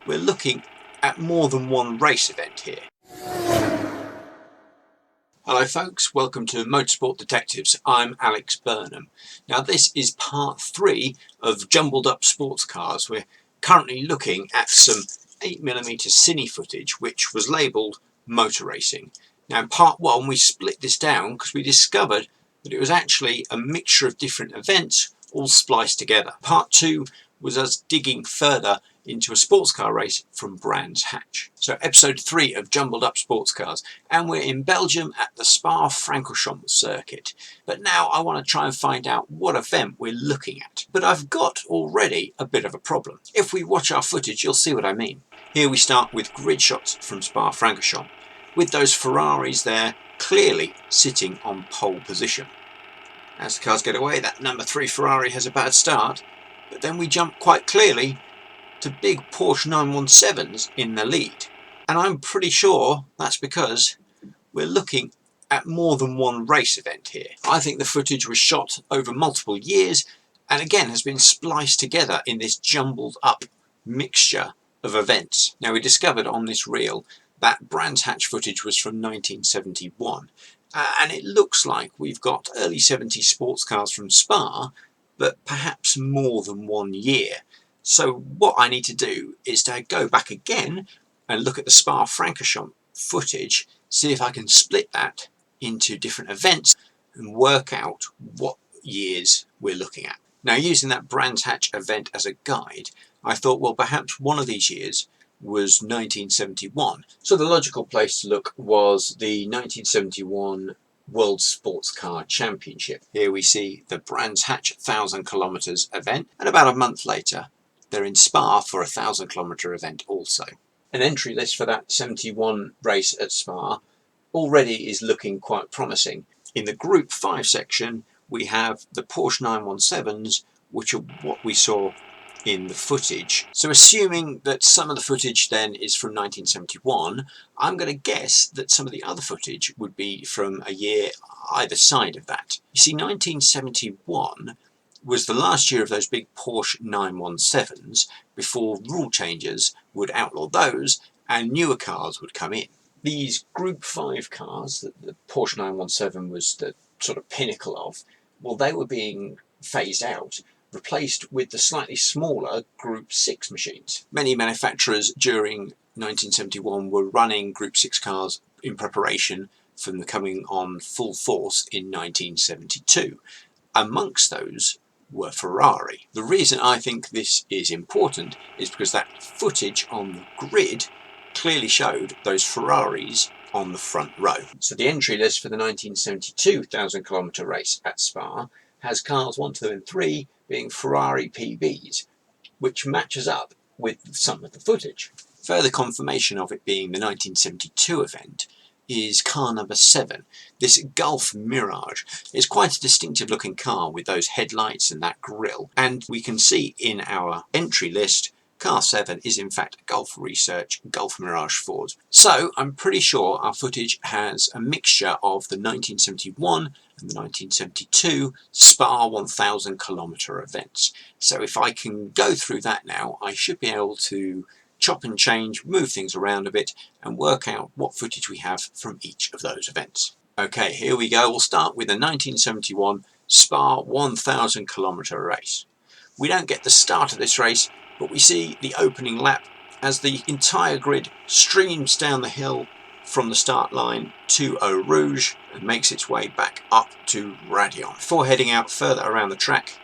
we're looking at more than one race event here. Hello folks, welcome to Motorsport Detectives. I'm Alex Burnham. Now this is part 3 of Jumbled Up Sports Cars. We're currently looking at some 8mm cine footage which was labelled Motor Racing. Now in part 1 we split this down because we discovered that it was actually a mixture of different events all spliced together. Part 2 was us digging further into a sports car race from Brands Hatch. So episode 3 of Jumbled Up Sports Cars, and we're in Belgium at the Spa-Francorchamps circuit. But now I want to try and find out what event we're looking at. But I've got already a bit of a problem. If we watch our footage, you'll see what I mean. Here we start with grid shots from Spa-Francorchamps, with those Ferraris there clearly sitting on pole position. As the cars get away, that number 3 Ferrari has a bad start, but then we jump quite clearly to big Porsche 917s in the lead. And I'm pretty sure that's because we're looking at more than one race event here. I think the footage was shot over multiple years and again has been spliced together in this jumbled up mixture of events. Now we discovered on this reel that Brands Hatch footage was from 1971 and it looks like we've got early 70s sports cars from Spa, but perhaps more than 1 year. So what I need to do is to go back again and look at the Spa-Francorchamps footage, see if I can split that into different events and work out what years we're looking at. Now using that Brands Hatch event as a guide, I thought, well, perhaps one of these years was 1971. So the logical place to look was the 1971 World Sports Car Championship. Here we see the Brands Hatch 1000 kilometers event, and about a month later they're in Spa for a 1000 kilometer event also. An entry list for that 71 race at Spa already is looking quite promising. In the Group 5 section we have the Porsche 917s, which are what we saw in the footage. So assuming that some of the footage then is from 1971, I'm going to guess that some of the other footage would be from a year either side of that. You see, 1971 was the last year of those big Porsche 917s before rule changes would outlaw those and newer cars would come in. These Group 5 cars that the Porsche 917 was the sort of pinnacle of, well, they were being phased out, replaced with the slightly smaller Group 6 machines. Many manufacturers during 1971 were running Group 6 cars in preparation for them coming on full force in 1972. Amongst those were Ferrari. The reason I think this is important is because that footage on the grid clearly showed those Ferraris on the front row. So the entry list for the 1972 1000 kilometer race at Spa has cars 1, 2 and 3 being Ferrari PBs, which matches up with some of the footage. Further confirmation of it being the 1972 event is car number 7, this Gulf Mirage. It's quite a distinctive looking car with those headlights and that grille, and we can see in our entry list car 7 is in fact a Gulf Research Gulf Mirage Ford. So I'm pretty sure our footage has a mixture of the 1971 and the 1972 Spa 1000 kilometer events. So if I can go through that now, I should be able to chop and change, move things around a bit and work out what footage we have from each of those events. Okay, here we go. We'll start with the 1971 Spa 1000 kilometer race. We don't get the start of this race, but we see the opening lap as the entire grid streams down the hill from the start line to Eau Rouge and makes its way back up to Radion. Before heading out further around the track,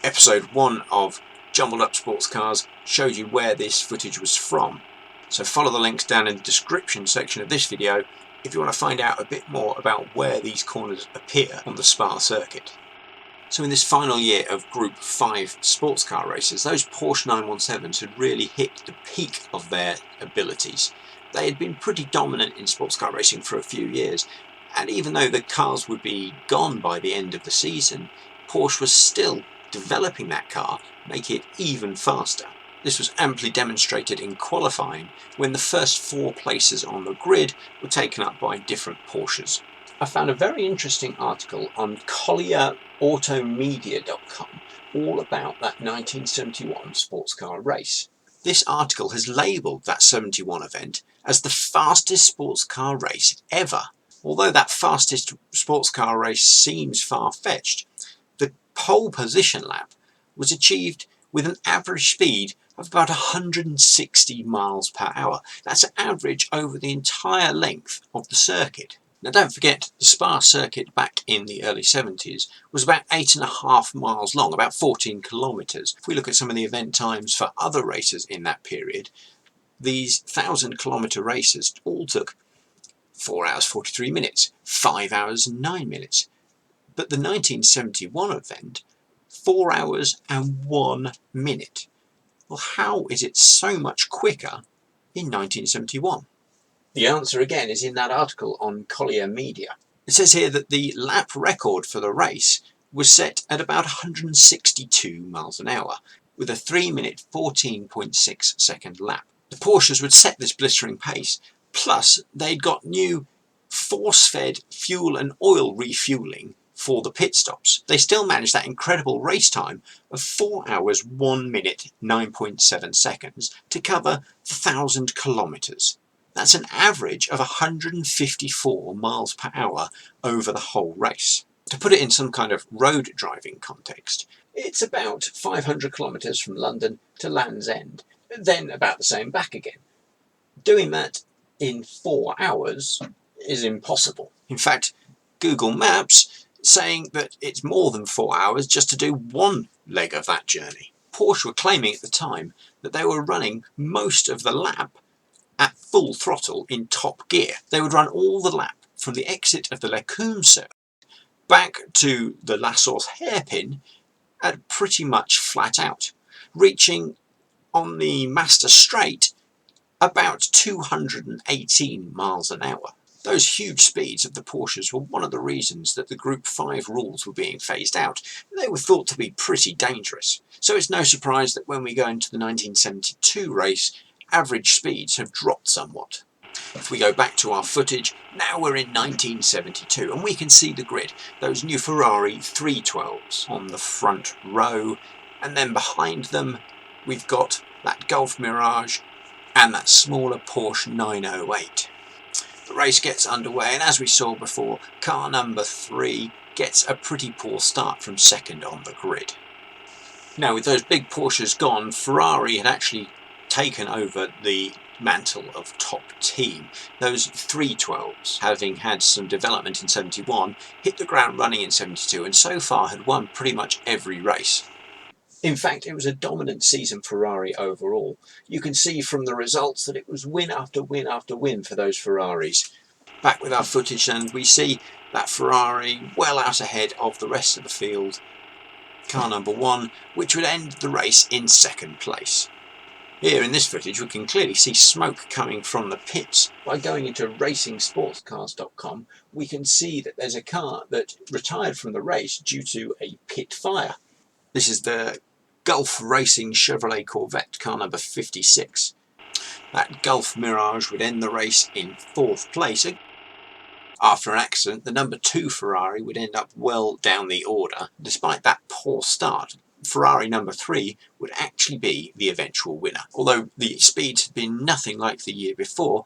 episode 1 of Jumbled Up Sports Cars showed you where this footage was from. So follow the links down in the description section of this video if you want to find out a bit more about where these corners appear on the Spa circuit. So in this final year of Group 5 sports car races, those Porsche 917s had really hit the peak of their abilities. They had been pretty dominant in sports car racing for a few years, and even though the cars would be gone by the end of the season, Porsche was still developing that car, making it even faster. This was amply demonstrated in qualifying when the first 4 places on the grid were taken up by different Porsches. I found a very interesting article on collierautomedia.com all about that 1971 sports car race. This article has labelled that 71 event as the fastest sports car race ever. Although that fastest sports car race seems far-fetched, the pole position lap was achieved with an average speed of about 160 miles per hour. That's an average over the entire length of the circuit. Now don't forget, the Spa circuit back in the early 70s was about 8.5 miles long, about 14 kilometres. If we look at some of the event times for other races in that period, these 1,000-kilometre races all took 4 hours 43 minutes, 5 hours and 9 minutes. But the 1971 event, 4 hours and 1 minute. Well, how is it so much quicker in 1971? The answer again is in that article on Collier Media. It says here that the lap record for the race was set at about 162 miles an hour, with a 3-minute 14.6 second lap. The Porsches would set this blistering pace, plus they'd got new force-fed fuel and oil refuelling for the pit stops. They still managed that incredible race time of 4 hours 1 minute 9.7 seconds to cover 1,000 kilometres. That's an average of 154 miles per hour over the whole race. To put it in some kind of road driving context, it's about 500 kilometres from London to Land's End, then about the same back again. Doing that in 4 hours is impossible. In fact, Google Maps saying that it's more than 4 hours just to do one leg of that journey. Porsche were claiming at the time that they were running most of the lap at full throttle in top gear. They would run all the lap from the exit of the Lecumbe circuit back to the La Source hairpin at pretty much flat out, reaching on the Master Straight about 218 miles an hour. Those huge speeds of the Porsches were one of the reasons that the Group 5 rules were being phased out. They were thought to be pretty dangerous. So it's no surprise that when we go into the 1972 race, average speeds have dropped somewhat. If we go back to our footage, now we're in 1972 and we can see the grid. Those new Ferrari 312s on the front row, and then behind them we've got that Golf Mirage and that smaller Porsche 908. The race gets underway, and as we saw before, car number 3 gets a pretty poor start from second on the grid. Now, with those big Porsches gone, Ferrari had actually taken over the mantle of top team. Those 312s, having had some development in 71, hit the ground running in 72 and so far had won pretty much every race. In fact, it was a dominant season for Ferrari overall. You can see from the results that it was win after win after win for those Ferraris. Back with our footage, and we see that Ferrari well out ahead of the rest of the field. Car number 1, which would end the race in second place. Here in this footage we can clearly see smoke coming from the pits. By going into racingsportscars.com we can see that there's a car that retired from the race due to a pit fire. This is the Gulf Racing Chevrolet Corvette, car number 56. That Gulf Mirage would end the race in 4th place. After an accident, the number 2 Ferrari would end up well down the order. Despite that poor start, Ferrari number 3 would actually be the eventual winner. Although the speeds had been nothing like the year before,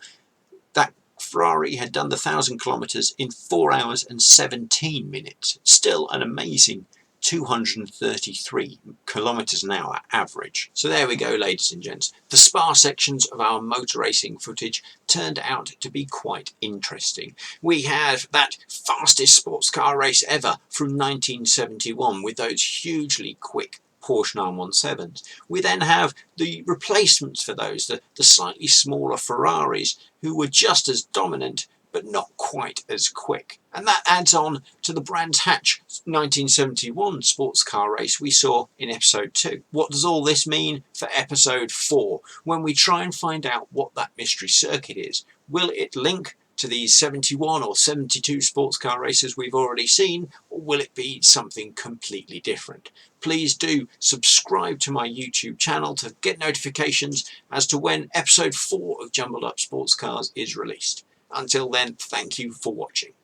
that Ferrari had done the 1,000 kilometres in 4 hours and 17 minutes. Still an amazing 233 kilometres an hour average. So there we go, ladies and gents. The Spa sections of our motor racing footage turned out to be quite interesting. We have that fastest sports car race ever from 1971 with those hugely quick Porsche 917s. We then have the replacements for those, the slightly smaller Ferraris, who were just as dominant but not quite as quick. And that adds on to the Brands Hatch 1971 sports car race we saw in episode 2. What does all this mean for episode 4, when we try and find out what that mystery circuit is? Will it link to these 71 or 72 sports car races we've already seen, or will it be something completely different? Please do subscribe to my YouTube channel to get notifications as to when episode 4 of Jumbled Up Sports Cars is released. Until then, thank you for watching.